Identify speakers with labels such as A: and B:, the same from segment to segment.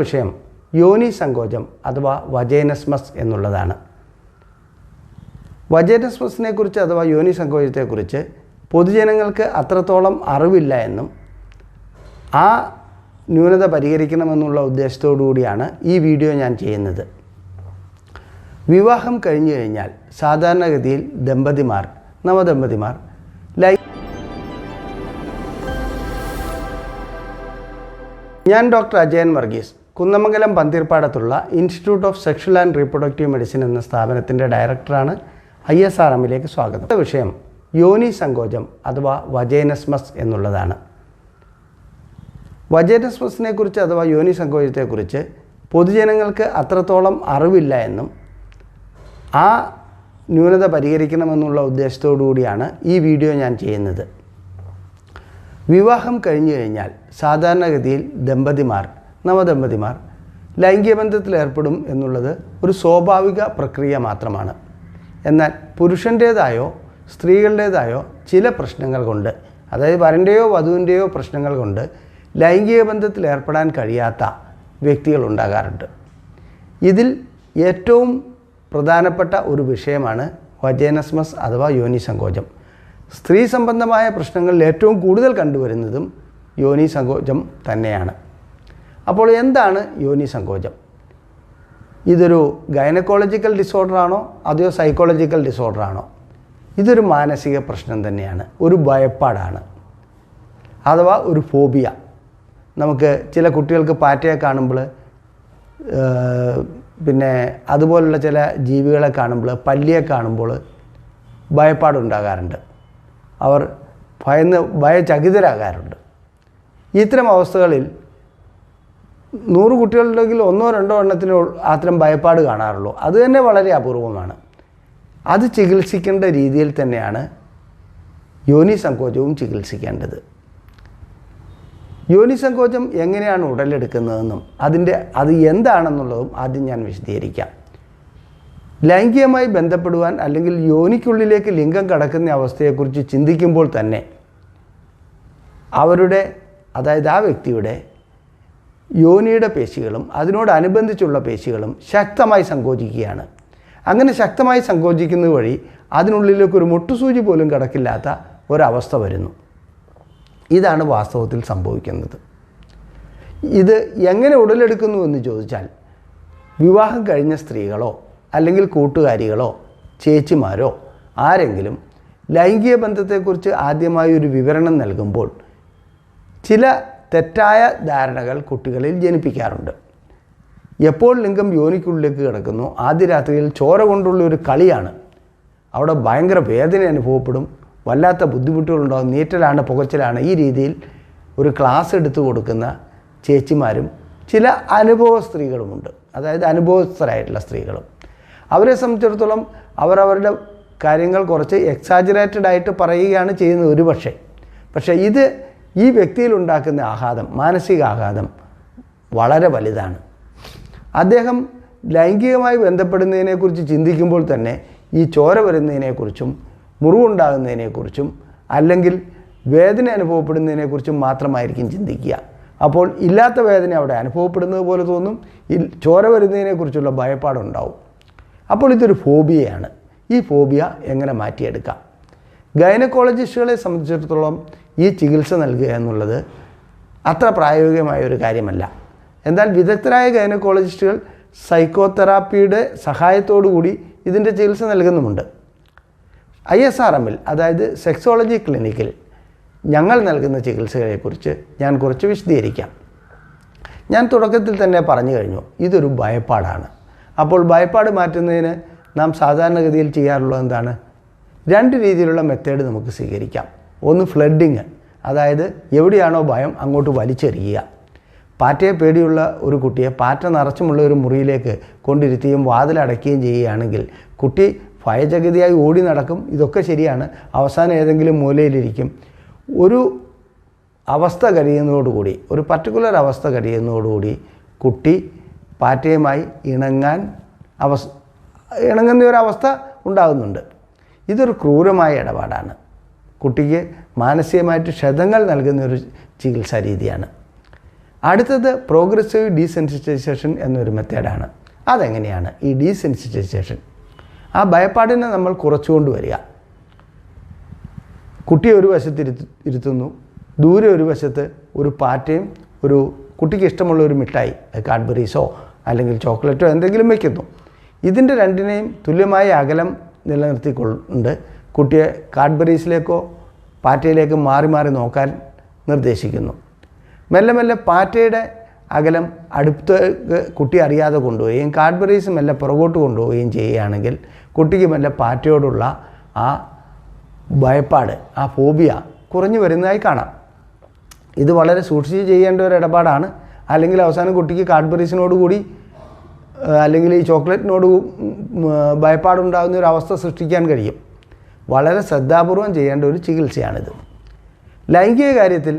A: വിഷയം യോനി സങ്കോചം അഥവാ വജൈനസ്മസ് എന്നുള്ളതാണ്. വജൈനസ്മസിനെ കുറിച്ച് അഥവാ യോനി സങ്കോചത്തെക്കുറിച്ച് പൊതുജനങ്ങൾക്ക് അത്രത്തോളം അറിവില്ല എന്നും ആ ന്യൂനത പരിഹരിക്കണമെന്നുള്ള ഉദ്ദേശത്തോടു കൂടിയാണ് ഈ വീഡിയോ ഞാൻ ചെയ്യുന്നത്. വിവാഹം കഴിഞ്ഞു കഴിഞ്ഞാൽ സാധാരണഗതിയിൽ നവദമ്പതിമാർ ഞാൻ ഡോക്ടർ അജയൻ വർഗീസ്, കുന്നമംഗലം പന്തീർപ്പാടത്തുള്ള institute of sexual and reproductive medicine എന്ന സ്ഥാപനത്തിൻ്റെ ഡയറക്ടറാണ്. ISRMലേക്ക് സ്വാഗതം. വിഷയം യോനി സങ്കോചം അഥവാ വജൈനസ്മസ് എന്നുള്ളതാണ്. വജൈനസ്മസിനെ കുറിച്ച് അഥവാ യോനി സങ്കോചത്തെക്കുറിച്ച് പൊതുജനങ്ങൾക്ക് അത്രത്തോളം അറിവില്ല എന്നും ആ ന്യൂനത പരിഹരിക്കണമെന്നുള്ള ഉദ്ദേശത്തോടു കൂടിയാണ് ഈ വീഡിയോ ഞാൻ ചെയ്യുന്നത്. വിവാഹം കഴിഞ്ഞു കഴിഞ്ഞാൽ സാധാരണഗതിയിൽ നവദമ്പതിമാർ ലൈംഗിക ബന്ധത്തിലേർപ്പെടും എന്നുള്ളത് ഒരു സ്വാഭാവിക പ്രക്രിയ മാത്രമാണ്. എന്നാൽ പുരുഷൻ്റേതായോ സ്ത്രീകളുടേതായോ ചില പ്രശ്നങ്ങൾ കൊണ്ട്, അതായത് വരൻ്റെയോ വധുവിൻ്റെയോ പ്രശ്നങ്ങൾ കൊണ്ട് ലൈംഗിക ബന്ധത്തിൽ ഏർപ്പെടാൻ കഴിയാത്ത വ്യക്തികളുണ്ടാകാറുണ്ട്. ഇതിൽ ഏറ്റവും പ്രധാനപ്പെട്ട ഒരു വിഷയമാണ് വജൈനസ്മസ് അഥവാ യോനി സങ്കോചം. സ്ത്രീ സംബന്ധമായ പ്രശ്നങ്ങളിൽ ഏറ്റവും കൂടുതൽ കണ്ടുവരുന്നതും യോനി സങ്കോചം തന്നെയാണ്. അപ്പോൾ എന്താണ് യോനി സങ്കോചം? ഇതൊരു ഗൈനക്കോളജിക്കൽ ഡിസോർഡറാണോ അതോ സൈക്കോളജിക്കൽ ഡിസോർഡറാണോ? ഇതൊരു മാനസിക പ്രശ്നം തന്നെയാണ്, ഒരു ഭയപ്പാടാണ്, അഥവാ ഒരു ഫോബിയ. നമുക്ക് ചില കുട്ടികൾക്ക് പാറ്റയെ കാണുമ്പോൾ, പിന്നെ അതുപോലുള്ള ചില ജീവികളെ കാണുമ്പോൾ, പല്ലിയെ കാണുമ്പോൾ ഭയപ്പാടുണ്ടാകാറുണ്ട്. അവർ ഭയചകിതരാകാറുണ്ട്. ഇത്തരം അവസ്ഥകളിൽ 100 കുട്ടികളുണ്ടെങ്കിൽ 1-2 എണ്ണത്തിന് അത്തരം ഭയപ്പാട് കാണാറുള്ളൂ. അത് തന്നെ വളരെ അപൂർവമാണ്. അത് ചികിത്സിക്കേണ്ട രീതിയിൽ തന്നെയാണ് യോനി സങ്കോചവും ചികിത്സിക്കേണ്ടത്. യോനി സങ്കോചം എങ്ങനെയാണ് ഉടലെടുക്കുന്നതെന്നും അത് എന്താണെന്നുള്ളതും ആദ്യം ഞാൻ വിശദീകരിക്കാം. ലൈംഗികമായി ബന്ധപ്പെടുവാൻ അല്ലെങ്കിൽ യോനിക്കുള്ളിലേക്ക് ലിംഗം കടക്കുന്ന അവസ്ഥയെക്കുറിച്ച് ചിന്തിക്കുമ്പോൾ തന്നെ അതായത് ആ വ്യക്തിയുടെ യോനിയുടെ പേശികളും അതിനോടനുബന്ധിച്ചുള്ള പേശികളും ശക്തമായി സങ്കോചിക്കുകയാണ്. അങ്ങനെ ശക്തമായി സങ്കോചിക്കുന്നത് വഴി അതിനുള്ളിലേക്ക് ഒരു മുട്ടുസൂചി പോലും കടക്കില്ലാത്ത ഒരവസ്ഥ വരുന്നു. ഇതാണ് വാസ്തവത്തിൽ സംഭവിക്കുന്നത്. ഇത് എങ്ങനെ ഉടലെടുക്കുന്നു എന്ന് ചോദിച്ചാൽ, വിവാഹം കഴിഞ്ഞ സ്ത്രീകളോ അല്ലെങ്കിൽ കൂട്ടുകാരികളോ ചേച്ചിമാരോ ആരെങ്കിലും ലൈംഗിക ബന്ധത്തെക്കുറിച്ച് ആദ്യമായി ഒരു വിവരണം നൽകുമ്പോൾ ചില തെറ്റായ ധാരണകൾ കുട്ടികളിൽ ജനിപ്പിക്കാറുണ്ട്. എപ്പോൾ ലിംഗം യോനിക്കുള്ളിലേക്ക് കിടക്കുന്നു, ആദ്യ രാത്രിയിൽ ചോര കൊണ്ടുള്ള ഒരു കളിയാണ്. അവിടെ ഭയങ്കര വേദന അനുഭവപ്പെടും, വല്ലാത്ത ബുദ്ധിമുട്ടുകളുണ്ടാകും, നീറ്റലാണ്, പുകച്ചിലാണ്. ഈ രീതിയിൽ ഒരു ക്ലാസ് എടുത്തു കൊടുക്കുന്ന ചേച്ചിമാരും ചില അനുഭവ സ്ത്രീകളുമുണ്ട്, അതായത് അനുഭവസ്ഥരായിട്ടുള്ള സ്ത്രീകളും. അവരെ സംബന്ധിച്ചിടത്തോളം അവരവരുടെ കാര്യങ്ങൾ കുറച്ച് എക്സാജറേറ്റഡ് ആയിട്ട് പറയുകയാണ് ചെയ്യുന്നത് പക്ഷേ ഇത് ഈ വ്യക്തിയിലുണ്ടാക്കുന്ന ആഘാതം, മാനസിക ആഘാതം വളരെ വലുതാണ്. അദ്ദേഹം ലൈംഗികമായി ബന്ധപ്പെടുന്നതിനെക്കുറിച്ച് ചിന്തിക്കുമ്പോൾ തന്നെ ഈ ചോര വരുന്നതിനെക്കുറിച്ചും മുറിവുണ്ടാകുന്നതിനെക്കുറിച്ചും അല്ലെങ്കിൽ വേദന അനുഭവപ്പെടുന്നതിനെക്കുറിച്ചും മാത്രമായിരിക്കും ചിന്തിക്കുക. അപ്പോൾ ഇല്ലാത്ത വേദന അവിടെ അനുഭവപ്പെടുന്നത് പോലെ തോന്നും, ചോര വരുന്നതിനെക്കുറിച്ചുള്ള ഭയപ്പാടുണ്ടാവും. അപ്പോൾ ഇതൊരു ഫോബിയയാണ്. ഈ ഫോബിയ എങ്ങനെ മാറ്റിയെടുക്കാം? ഗൈനക്കോളജിസ്റ്റുകളെ സംബന്ധിച്ചിടത്തോളം ഈ ചികിത്സ നൽകുക എന്നുള്ളത് അത്ര പ്രായോഗികമായ ഒരു കാര്യമല്ല. എന്നാൽ വിദഗ്ധരായ ഗൈനക്കോളജിസ്റ്റുകൾ സൈക്കോതെറാപ്പിയുടെ സഹായത്തോടു കൂടി ഇതിൻ്റെ ചികിത്സ നൽകുന്നുമുണ്ട്. ISRMൽ, അതായത് സെക്സോളജി ക്ലിനിക്കിൽ ഞങ്ങൾ നൽകുന്ന ചികിത്സകളെക്കുറിച്ച് ഞാൻ കുറച്ച് വിശദീകരിക്കാം. ഞാൻ തുടക്കത്തിൽ തന്നെ പറഞ്ഞു കഴിഞ്ഞു, ഇതൊരു ഭയപ്പാടാണ്. അപ്പോൾ ഭയപ്പാട് മാറ്റുന്നതിന് നാം സാധാരണഗതിയിൽ ചെയ്യാറുള്ളത് എന്താണ്? 2 രീതിയിലുള്ള മെത്തേഡ് നമുക്ക് സ്വീകരിക്കാം. ഒന്ന് ഫ്ലഡിങ്, അതായത് എവിടെയാണോ ഭയം അങ്ങോട്ട് വലിച്ചെറിയുക. പാറ്റയെ പേടിയുള്ള ഒരു കുട്ടിയെ പാറ്റ നിറച്ചുമുള്ള ഒരു മുറിയിലേക്ക് കൊണ്ടിരുത്തുകയും വാതിലടയ്ക്കുകയും ചെയ്യുകയാണെങ്കിൽ കുട്ടി ഭയചകിതയായി ഓടി നടക്കും. ഇതൊക്കെ ശരിയാണ്. അവസാനം ഏതെങ്കിലും മൂലയിലിരിക്കും. ഒരു അവസ്ഥ കഴിയുന്നതോടുകൂടി, ഒരു പർട്ടിക്കുലർ അവസ്ഥ കഴിയുന്നതോടുകൂടി കുട്ടി പാറ്റയുമായി ഇണങ്ങുന്ന ഒരവസ്ഥ ഉണ്ടാകുന്നുണ്ട്. ഇതൊരു ക്രൂരമായ ഇടപാടാണ്. കുട്ടിക്ക് മാനസികമായിട്ട് ക്ഷതങ്ങൾ നൽകുന്ന ഒരു ചികിത്സാ രീതിയാണ്. അടുത്തത് പ്രോഗ്രസീവ് ഡീസെൻസിറ്റൈസേഷൻ എന്നൊരു മെത്തേഡാണ്. അതെങ്ങനെയാണ് ഈ ഡീസെൻസിറ്റൈസേഷൻ? ആ ഭയപ്പാടിനെ നമ്മൾ കുറച്ചുകൊണ്ട് വരിക. കുട്ടിയെ ഒരു വശത്ത് ഇരുത്തുന്നു, ദൂരെ ഒരു വശത്ത് ഒരു പാറ്റയും ഒരു കുട്ടിക്ക് ഇഷ്ടമുള്ള ഒരു മിഠായി, കാഡ്ബറീസോ അല്ലെങ്കിൽ ചോക്ലേറ്റോ എന്തെങ്കിലും വയ്ക്കുന്നു. ഇതിൻ്റെ രണ്ടിനെയും തുല്യമായ അകലം നിലനിർത്തിക്കൊണ്ട് കുട്ടിയെ കാഡ്ബറീസിലേക്കോ പാറ്റയിലേക്കോ മാറി മാറി നോക്കാൻ നിർദ്ദേശിക്കുന്നു. മെല്ലെ മെല്ലെ പാറ്റയുടെ അകലം അടുത്ത് കുട്ടി അറിയാതെ കൊണ്ടുപോവുകയും കാഡ്ബറീസ് മെല്ലെ പുറകോട്ട് കൊണ്ടുപോവുകയും ചെയ്യുകയാണെങ്കിൽ കുട്ടിക്ക് മെല്ലെ പാറ്റയോടുള്ള ആ ഭയപ്പാട്, ആ ഫോബിയ കുറഞ്ഞു വരുന്നതായി കാണാം. ഇത് വളരെ സൂക്ഷിച്ച് ചെയ്യേണ്ട ഒരു ഇടപാടാണ്. അല്ലെങ്കിൽ അവസാനം കുട്ടിക്ക് കാഡ്ബറീസിനോട് കൂടി അല്ലെങ്കിൽ ഈ ചോക്ലേറ്റിനോട് ഭയപ്പാടുണ്ടാകുന്ന ഒരു അവസ്ഥ സൃഷ്ടിക്കാൻ കഴിയും. വളരെ ശ്രദ്ധാപൂർവം ചെയ്യേണ്ട ഒരു ചികിത്സയാണിത്. ലൈംഗിക കാര്യത്തിൽ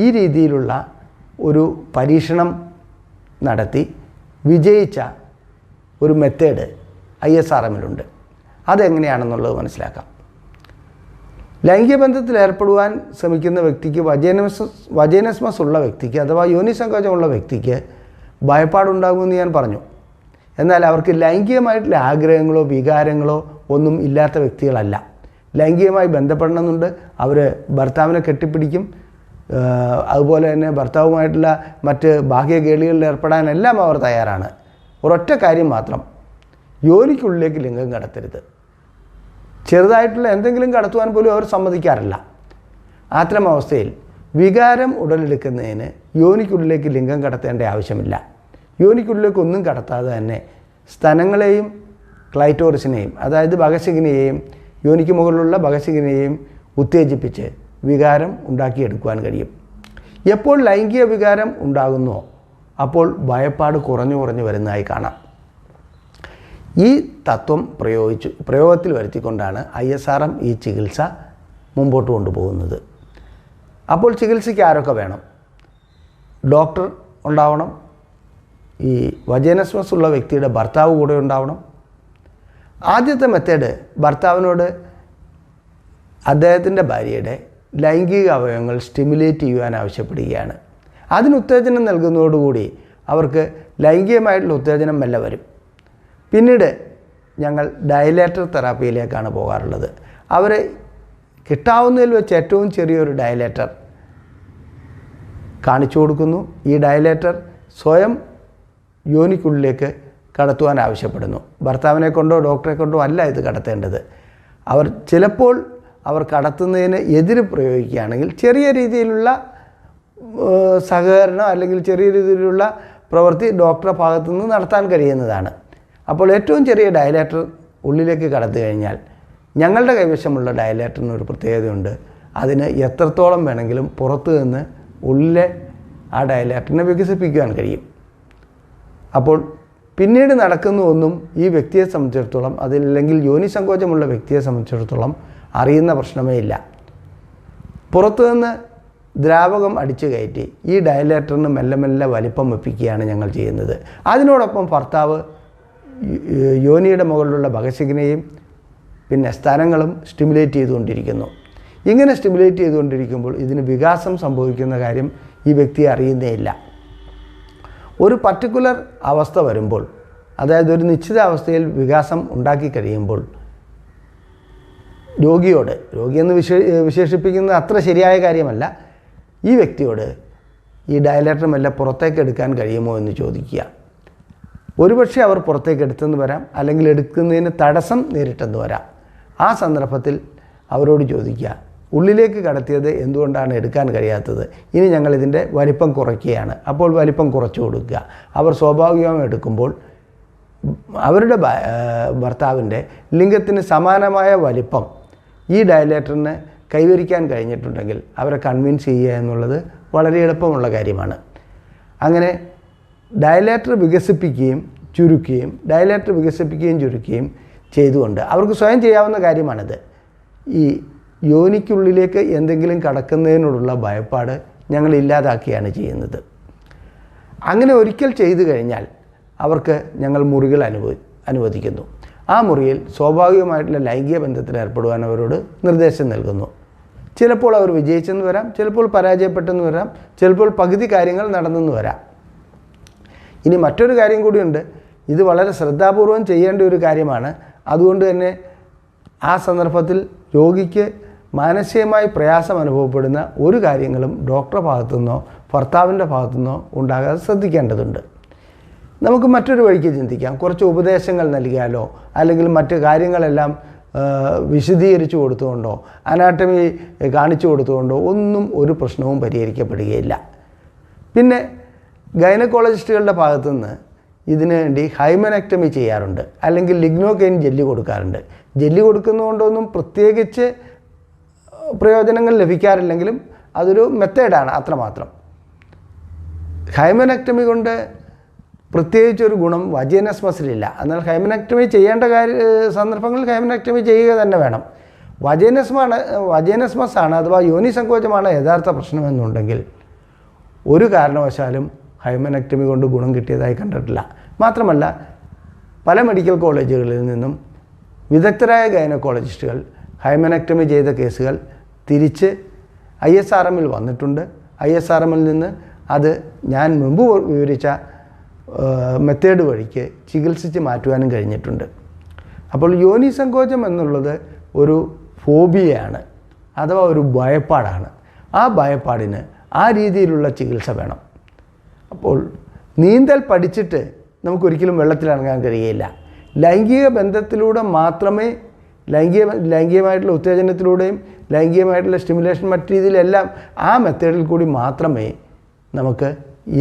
A: ഈ രീതിയിലുള്ള ഒരു പരീക്ഷണം നടത്തി വിജയിച്ച ഒരു മെത്തേഡ് ISRMലുണ്ട്. അതെങ്ങനെയാണെന്നുള്ളത് മനസ്സിലാക്കാം. ലൈംഗിക ബന്ധത്തിൽ ഏർപ്പെടുവാൻ ശ്രമിക്കുന്ന വ്യക്തിക്ക് വജൈനസ്മസ് ഉള്ള വ്യക്തിക്ക് അഥവാ യോനിസങ്കോചമുള്ള വ്യക്തിക്ക് ഭയപ്പാടുണ്ടാകുമെന്ന് ഞാൻ പറഞ്ഞു. എന്നാൽ അവർക്ക് ലൈംഗികമായിട്ടുള്ള ആഗ്രഹങ്ങളോ വികാരങ്ങളോ ഒന്നും ഇല്ലാത്ത വ്യക്തികളല്ല. ലൈംഗികമായി ബന്ധപ്പെടണമെന്നുണ്ട്. അവർ ഭർത്താവിനെ കെട്ടിപ്പിടിക്കും, അതുപോലെ തന്നെ ഭർത്താവുമായിട്ടുള്ള മറ്റ് ബാഹ്യകേളികളിൽ ഏർപ്പെടാനെല്ലാം അവർ തയ്യാറാണ്. ഒരൊറ്റ കാര്യം മാത്രം, യോനിക്കുള്ളിലേക്ക് ലിംഗം കടത്തരുത്. ചെറുതായിട്ടുള്ള എന്തെങ്കിലും കടത്തുവാൻ പോലും അവർ സമ്മതിക്കാറില്ല. അത്തരം അവസ്ഥയിൽ വികാരം ഉടലെടുക്കുന്നതിന് യോനിക്കുള്ളിലേക്ക് ലിംഗം കടത്തേണ്ട ആവശ്യമില്ല. യോനിക്കുള്ളിലേക്ക് ഒന്നും കടത്താതെ തന്നെ സ്തനങ്ങളെയും ക്ലൈറ്റോറിസിനെയും അതായത് ഭഗശിഖിനെയും യോനിക്ക് മുകളിലുള്ള ഭഗശിഖിനെയും ഉത്തേജിപ്പിച്ച് വികാരം ഉണ്ടാക്കിയെടുക്കുവാൻ കഴിയും. എപ്പോൾ ലൈംഗിക വികാരം ഉണ്ടാകുന്നോ അപ്പോൾ ഭയപ്പാട് കുറഞ്ഞു വരുന്നതായി കാണാം. ഈ തത്വം പ്രയോഗത്തിൽ വരുത്തിക്കൊണ്ടാണ് ISRM ഈ ചികിത്സ മുമ്പോട്ട് കൊണ്ടുപോകുന്നത്. അപ്പോൾ ചികിത്സയ്ക്ക് ആരൊക്കെ വേണം? ഡോക്ടർ ഉണ്ടാവണം, ഈ വജൈനസ്മസ് ഉള്ള വ്യക്തിയുടെ ഭർത്താവ് കൂടെ ഉണ്ടാവണം. ആദ്യത്തെ മെത്തേഡ് ഭർത്താവിനോട് അദ്ദേഹത്തിൻ്റെ ഭാര്യയുടെ ലൈംഗിക അവയവങ്ങൾ സ്റ്റിമുലേറ്റ് ചെയ്യുവാൻ ആവശ്യപ്പെടുകയാണ്. അതിന് ഉത്തേജനം നൽകുന്നതോടുകൂടി അവർക്ക് ലൈംഗികമായിട്ടുള്ള ഉത്തേജനം മെല്ലെ വരും. പിന്നീട് ഞങ്ങൾ ഡയലേറ്റർ തെറാപ്പിയിലേക്കാണ് പോകാറുള്ളത്. അവർ കിട്ടാവുന്നതിൽ വെച്ച് ഏറ്റവും ചെറിയൊരു ഡയലേറ്റർ കാണിച്ചു കൊടുക്കുന്നു. ഈ ഡയലേറ്റർ സ്വയം യോനിക്കുള്ളിലേക്ക് കടത്തുവാൻ ആവശ്യപ്പെടുന്നു. ഭർത്താവിനെ കൊണ്ടോ ഡോക്ടറെ കൊണ്ടോ അല്ല ഇത് കടത്തേണ്ടത്. അവർ ചിലപ്പോൾ അവർ കടത്തുന്നതിന് എതിര് പ്രയോഗിക്കുകയാണെങ്കിൽ ചെറിയ രീതിയിലുള്ള സഹകരണം അല്ലെങ്കിൽ ചെറിയ രീതിയിലുള്ള പ്രവൃത്തി ഡോക്ടറുടെ ഭാഗത്തു നിന്ന് നടത്താൻ കഴിയുന്നതാണ്. അപ്പോൾ ഏറ്റവും ചെറിയ ഡയലേറ്റർ ഉള്ളിലേക്ക് കടത്തി കഴിഞ്ഞാൽ ഞങ്ങളുടെ കൈവശമുള്ള ഡയലേറ്ററിന് ഒരു പ്രത്യേകതയുണ്ട്. അതിന് എത്രത്തോളം വേണമെങ്കിലും പുറത്തു നിന്ന് ഉള്ളിലെ ആ ഡയലേറ്ററിനെ വികസിപ്പിക്കുവാൻ കഴിയും. അപ്പോൾ പിന്നീട് നടക്കുന്ന ഒന്നും ഈ വ്യക്തിയെ സംബന്ധിച്ചിടത്തോളം, അതില്ലെങ്കിൽ യോനി സങ്കോചമുള്ള വ്യക്തിയെ സംബന്ധിച്ചിടത്തോളം അറിയുന്ന പ്രശ്നമേ ഇല്ല. പുറത്തുനിന്ന് ദ്രാവകം അടിച്ചു കയറ്റി ഈ ഡയലേറ്ററിന് മെല്ലെ മെല്ലെ വലിപ്പം വെപ്പിക്കുകയാണ് ഞങ്ങൾ ചെയ്യുന്നത്. അതിനോടൊപ്പം ഭർത്താവ് യോനിയുടെ മുകളിലുള്ള ഭഗശിഖിനെയും പിന്നെ സ്ഥലങ്ങളും സ്റ്റിമുലേറ്റ് ചെയ്തുകൊണ്ടിരിക്കുന്നു. ഇങ്ങനെ സ്റ്റിമുലേറ്റ് ചെയ്തുകൊണ്ടിരിക്കുമ്പോൾ ഇതിന് വികാസം സംഭവിക്കുന്ന കാര്യം ഈ വ്യക്തിയെ അറിയുന്നേയില്ല. ഒരു പർട്ടിക്കുലർ അവസ്ഥ വരുമ്പോൾ, അതായത് ഒരു നിശ്ചിത അവസ്ഥയിൽ വികാസം ഉണ്ടാക്കി കഴിയുമ്പോൾ രോഗിയെന്ന് വിശേഷിപ്പിക്കുന്നത് അത്ര ശരിയായ കാര്യമല്ല, ഈ വ്യക്തിയോട് ഈ ഡയലേറ്റർ മെല്ലെ പുറത്തേക്ക് എടുക്കാൻ കഴിയുമോ എന്ന് ചോദിക്കുക. ഒരുപക്ഷെ അവർ പുറത്തേക്ക് എടുത്തെന്ന് വരാം, അല്ലെങ്കിൽ എടുക്കുന്നതിന് തടസ്സം നേരിട്ടെന്ന് വരാം. ആ സന്ദർഭത്തിൽ അവരോട് ചോദിക്കുക, ഉള്ളിലേക്ക് കടത്തിയത് എന്തുകൊണ്ടാണ് എടുക്കാൻ കഴിയാത്തത്? ഇനി ഞങ്ങളിതിൻ്റെ വലിപ്പം കുറയ്ക്കുകയാണ്. അപ്പോൾ വലിപ്പം കുറച്ചു കൊടുക്കുക. അവർ സ്വാഭാവികമായി എടുക്കുമ്പോൾ അവരുടെ ഭർത്താവിൻ്റെ ലിംഗത്തിന് സമാനമായ വലിപ്പം ഈ ഡയലേറ്ററിന് കൈവരിക്കാൻ കഴിഞ്ഞിട്ടുണ്ടെങ്കിൽ അവരെ കൺവിൻസ് ചെയ്യുക എന്നുള്ളത് വളരെ എളുപ്പമുള്ള കാര്യമാണ്. അങ്ങനെ ഡയലേറ്റർ വികസിപ്പിക്കുകയും ചുരുക്കുകയും ചെയ്തുകൊണ്ട് അവർക്ക് സ്വയം ചെയ്യാവുന്ന കാര്യമാണിത്. ഈ യോനിക്കുള്ളിലേക്ക് എന്തെങ്കിലും കടക്കുന്നതിനോടുള്ള ഭയപ്പാട് ഞങ്ങൾ ഇല്ലാതാക്കിയാണ് ചെയ്യുന്നത്. അങ്ങനെ ഒരിക്കൽ ചെയ്തു കഴിഞ്ഞാൽ അവർക്ക് ഞങ്ങൾ മുറികൾ അനുവദിക്കുന്നു. ആ മുറിയിൽ സ്വാഭാവികമായിട്ടുള്ള ലൈംഗിക ബന്ധത്തിൽ ഏർപ്പെടുവാൻ അവരോട് നിർദ്ദേശം നൽകുന്നു. ചിലപ്പോൾ അവർ വിജയിച്ചെന്ന് വരാം, ചിലപ്പോൾ പരാജയപ്പെട്ടെന്ന് വരാം, ചിലപ്പോൾ പകുതി കാര്യങ്ങൾ നടന്നെന്ന് വരാം. ഇനി മറ്റൊരു കാര്യം കൂടിയുണ്ട്. ഇത് വളരെ ശ്രദ്ധാപൂർവം ചെയ്യേണ്ട ഒരു കാര്യമാണ്. അതുകൊണ്ട് തന്നെ ആ സന്ദർഭത്തിൽ രോഗിക്ക് മാനസികമായി പ്രയാസം അനുഭവപ്പെടുന്ന ഒരു കാര്യങ്ങളും ഡോക്ടറുടെ ഭാഗത്തുനിന്നോ ഭർത്താവിൻ്റെ ഭാഗത്തുനിന്നോ ഉണ്ടാകാതെ ശ്രദ്ധിക്കേണ്ടതുണ്ട്. നമുക്ക് മറ്റൊരു വഴിക്ക് ചിന്തിക്കാം. കുറച്ച് ഉപദേശങ്ങൾ നൽകിയാലോ അല്ലെങ്കിൽ മറ്റ് കാര്യങ്ങളെല്ലാം വിശദീകരിച്ചു കൊടുത്തുകൊണ്ടോ അനാട്ടമി കാണിച്ചു കൊടുത്തുകൊണ്ടോ ഒന്നും ഒരു പ്രശ്നവും പരിഹരിക്കപ്പെടുകയില്ല. പിന്നെ ഗൈനക്കോളജിസ്റ്റുകളുടെ ഭാഗത്തുനിന്ന് ഇതിനു വേണ്ടി ഹൈമനക്ടമി ചെയ്യാറുണ്ട്, അല്ലെങ്കിൽ ലിഗ്നോകൈൻ ജെല്ലി കൊടുക്കാറുണ്ട്. ജെല്ലി കൊടുക്കുന്നതുകൊണ്ടൊന്നും പ്രത്യേകിച്ച് പ്രയോജനങ്ങൾ ലഭിക്കാറില്ലെങ്കിലും അതൊരു മെത്തേഡാണ്, അത്രമാത്രം. ഹൈമനക്ടമി കൊണ്ട് പ്രത്യേകിച്ചൊരു ഗുണം വജൈനസ്മസിലില്ല. എന്നാൽ ഹൈമനക്ടമി ചെയ്യേണ്ട സന്ദർഭങ്ങളിൽ ഹൈമനക്ടമി ചെയ്യുക തന്നെ വേണം. വജൈനസ്മസ് ആണ് അഥവാ യോനി സങ്കോചമാണ് യഥാർത്ഥ പ്രശ്നമെന്നുണ്ടെങ്കിൽ ഒരു കാരണവശാലും ഹൈമനക്ടമി കൊണ്ട് ഗുണം കിട്ടിയതായി കണ്ടിട്ടില്ല. മാത്രമല്ല പല മെഡിക്കൽ കോളേജുകളിൽ നിന്നും വിദഗ്ധരായ ഗൈനക്കോളജിസ്റ്റുകൾ ഹൈമനക്ടമി ചെയ്ത കേസുകൾ തിരിച്ച് ISRMൽ വന്നിട്ടുണ്ട്. ISRMൽ നിന്ന് അത് ഞാൻ മുമ്പ് വിവരിച്ച മെത്തേഡ് വഴിക്ക് ചികിത്സിച്ച് മാറ്റുവാനും കഴിഞ്ഞിട്ടുണ്ട്. അപ്പോൾ യോനി സങ്കോചം എന്നുള്ളത് ഒരു ഫോബിയയാണ് അഥവാ ഒരു ഭയപ്പാടാണ്. ആ ഭയപ്പാടിന് ആ രീതിയിലുള്ള ചികിത്സ വേണം. അപ്പോൾ നീന്തൽ പഠിച്ചിട്ട് നമുക്കൊരിക്കലും വെള്ളത്തിലിറങ്ങാൻ കഴിയുകയില്ല. ലൈംഗിക ബന്ധത്തിലൂടെ മാത്രമേ ലൈംഗികമായിട്ടുള്ള ഉത്തേജനത്തിലൂടെയും ലൈംഗികമായിട്ടുള്ള സ്റ്റിമുലേഷൻ മറ്റു രീതിയിലെല്ലാം ആ മെത്തേഡിൽ കൂടി മാത്രമേ നമുക്ക്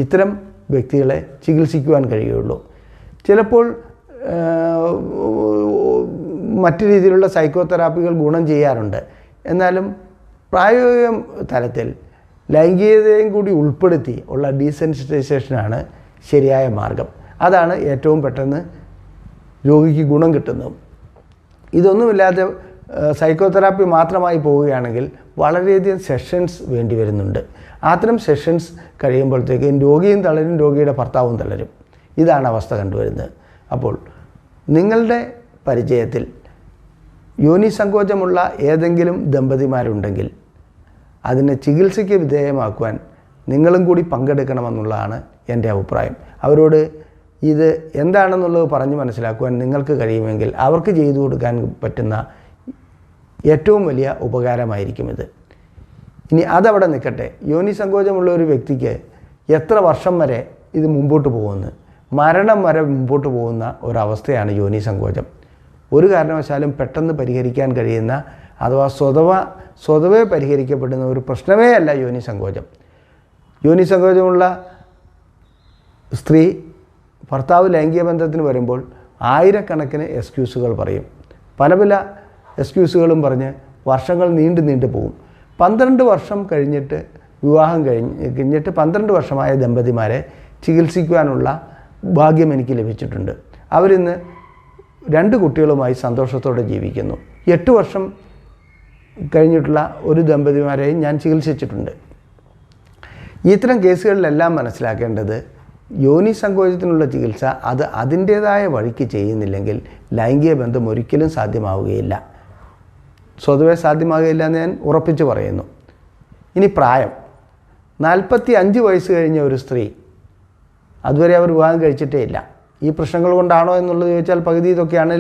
A: ഇത്തരം വ്യക്തികളെ ചികിത്സിക്കുവാൻ കഴിയുള്ളൂ. ചിലപ്പോൾ മറ്റു രീതിയിലുള്ള സൈക്കോതെറാപ്പികൾ ഗുണം ചെയ്യാറുണ്ട്. എന്നാലും പ്രായോഗിക തലത്തിൽ ലൈംഗികതയും കൂടി ഉൾപ്പെടുത്തി ഉള്ള ഡീസെൻസിറ്റൈസേഷനാണ് ശരിയായ മാർഗം. അതാണ് ഏറ്റവും പെട്ടെന്ന് രോഗിക്ക് ഗുണം കിട്ടുന്നതും. ഇതൊന്നുമില്ലാതെ സൈക്കോതെറാപ്പി മാത്രമായി പോവുകയാണെങ്കിൽ വളരെയധികം സെഷൻസ് വേണ്ടി വരുന്നുണ്ട്. അത്തരം സെഷൻസ് കഴിയുമ്പോഴത്തേക്കും രോഗിയും തളരും, രോഗിയുടെ ഭർത്താവും തളരും. ഇതാണ് അവസ്ഥ കണ്ടുവരുന്നത്. അപ്പോൾ നിങ്ങളുടെ പരിചയത്തിൽ യോനി സങ്കോചമുള്ള ഏതെങ്കിലും ദമ്പതിമാരുണ്ടെങ്കിൽ അതിനെ ചികിത്സയ്ക്ക് വിധേയമാക്കുവാൻ നിങ്ങളും കൂടി പങ്കെടുക്കണമെന്നുള്ളതാണ് എൻ്റെ അഭിപ്രായം. അവരോട് ഇത് എന്താണെന്നുള്ളത് പറഞ്ഞ് മനസ്സിലാക്കുവാൻ നിങ്ങൾക്ക് കഴിയുമെങ്കിൽ അവർക്ക് ചെയ്തു കൊടുക്കാൻ പറ്റുന്ന ഏറ്റവും വലിയ ഉപകാരമായിരിക്കും ഇത്. ഇനി അതവിടെ നിൽക്കട്ടെ. യോനി സങ്കോചമുള്ള ഒരു വ്യക്തിക്ക് എത്ര വർഷം വരെ ഇത് മുമ്പോട്ട് പോകുന്നു? മരണം വരെ മുമ്പോട്ട് പോകുന്ന ഒരവസ്ഥയാണ് യോനി സങ്കോചം. ഒരു കാരണവശാലും പെട്ടെന്ന് പരിഹരിക്കാൻ കഴിയുന്ന അഥവാ സ്വതവേ പരിഹരിക്കപ്പെടുന്ന ഒരു പ്രശ്നമേ അല്ല യോനി സങ്കോചം. യോനി സങ്കോചമുള്ള സ്ത്രീ ഭർത്താവ് ലൈംഗിക ബന്ധത്തിന് വരുമ്പോൾ ആയിരക്കണക്കിന് എക്സ്ക്യൂസുകൾ പറയും. പല എക്സ്ക്യൂസുകളും പറഞ്ഞ് വർഷങ്ങൾ നീണ്ടു പോകും. 12 വർഷം കഴിഞ്ഞിട്ട് വിവാഹം കഴിഞ്ഞിട്ട് 12 വർഷമായ ദമ്പതിമാരെ ചികിത്സിക്കുവാനുള്ള ഭാഗ്യം എനിക്ക് ലഭിച്ചിട്ടുണ്ട്. അവരിന്ന് 2 കുട്ടികളുമായി സന്തോഷത്തോടെ ജീവിക്കുന്നു. 8 വർഷം കഴിഞ്ഞിട്ടുള്ള ഒരു ദമ്പതിമാരെയും ഞാൻ ചികിത്സിച്ചിട്ടുണ്ട്. ഇത്തരം കേസുകളിലെല്ലാം മനസ്സിലാക്കേണ്ടത് യോനി സങ്കോചത്തിനുള്ള ചികിത്സ അത് അതിൻ്റേതായ വഴിക്ക് ചെയ്യുന്നില്ലെങ്കിൽ ലൈംഗിക ബന്ധം ഒരിക്കലും സാധ്യമാവുകയില്ല, സ്വതവേ സാധ്യമാകുകയില്ല എന്ന് ഞാൻ ഉറപ്പിച്ച് പറയുന്നു. ഇനി പ്രായം 45 വയസ്സ് കഴിഞ്ഞ ഒരു സ്ത്രീ, അതുവരെ അവർ വിവാഹം കഴിച്ചിട്ടേ ഇല്ല. ഈ പ്രശ്നങ്ങൾ കൊണ്ടാണോ എന്നുള്ളത് ചോദിച്ചാൽ പകുതി ഇതൊക്കെയാണ്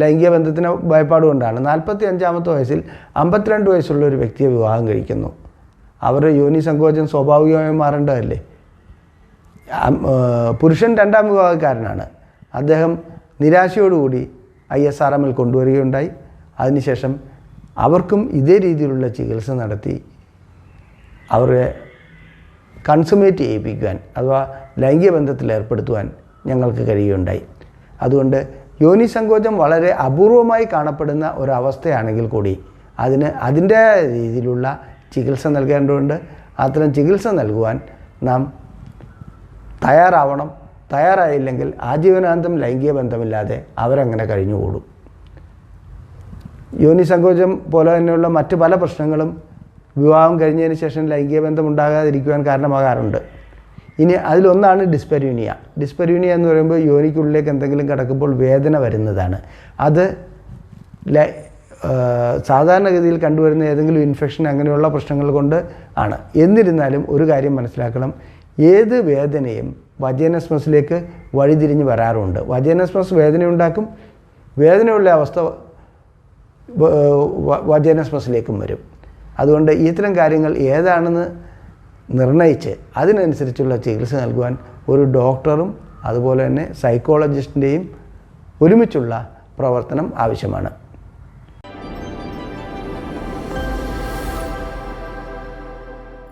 A: ലൈംഗിക ബന്ധത്തിന് ഭയപ്പാട് കൊണ്ടാണ്. 45-ാമത്തെ വയസ്സിൽ 52 വയസ്സുള്ള ഒരു വ്യക്തിയെ വിവാഹം കഴിക്കുന്നു. അവർ യോനി സങ്കോചം സ്വാഭാവികമായും മാറേണ്ടതല്ലേ? പുരുഷൻ 2ാം വിവാഹക്കാരനാണ്. അദ്ദേഹം നിരാശയോടുകൂടി ISRMൽ കൊണ്ടുവരികയുണ്ടായി. അതിനുശേഷം അവർക്കും ഇതേ രീതിയിലുള്ള ചികിത്സ നടത്തി അവരെ കൺസുമേറ്റ് ചെയ്യിപ്പിക്കുവാൻ അഥവാ ലൈംഗിക ബന്ധത്തിൽ ഏർപ്പെടുത്തുവാൻ ഞങ്ങൾക്ക് കഴിയുകയുണ്ടായി. അതുകൊണ്ട് യോനി സങ്കോചം വളരെ അപൂർവമായി കാണപ്പെടുന്ന ഒരവസ്ഥയാണെങ്കിൽ കൂടി അതിൻ്റെ രീതിയിലുള്ള ചികിത്സ നൽകേണ്ടതുണ്ട്. അത്തരം ചികിത്സ നൽകുവാൻ നാം തയ്യാറാവണം. തയ്യാറായില്ലെങ്കിൽ ആജീവനാന്തം ലൈംഗിക ബന്ധമില്ലാതെ അവരങ്ങനെ കഴിഞ്ഞുകൂടും. യോനി സങ്കോചം പോലെ തന്നെയുള്ള മറ്റ് പല പ്രശ്നങ്ങളും വിവാഹം കഴിഞ്ഞതിന് ശേഷം ലൈംഗിക ബന്ധം ഉണ്ടാകാതിരിക്കുവാൻ കാരണമാകാറുണ്ട്. ഇനി അതിലൊന്നാണ് ഡിസ്പെരൂനിയ. ഡിസ്പെരൂനിയ എന്ന് പറയുമ്പോൾ യോനിക്കുള്ളിലേക്ക് എന്തെങ്കിലും കിടക്കുമ്പോൾ വേദന വരുന്നതാണ്. അത് സാധാരണഗതിയിൽ കണ്ടുവരുന്ന ഏതെങ്കിലും ഇൻഫെക്ഷൻ അങ്ങനെയുള്ള പ്രശ്നങ്ങൾ കൊണ്ട് ആണ്. എന്നിരുന്നാലും ഒരു കാര്യം മനസ്സിലാക്കണം, ഏത് വേദനയും വജൈനസ്മസിലേക്ക് വഴിതിരിഞ്ഞ് വരാറുണ്ട്. വജൈനസ്മസ് വേദനയുണ്ടാക്കും, വേദനയുള്ള അവസ്ഥ വജൈനസ്മസിലേക്കും വരും. അതുകൊണ്ട് ഇത്തരം കാര്യങ്ങൾ ഏതാണെന്ന് നിർണയിച്ച് അതിനനുസരിച്ചുള്ള ചികിത്സ നൽകുവാൻ ഒരു ഡോക്ടറും അതുപോലെ തന്നെ സൈക്കോളജിസ്റ്റിൻ്റെയും ഒരുമിച്ചുള്ള പ്രവർത്തനം ആവശ്യമാണ്.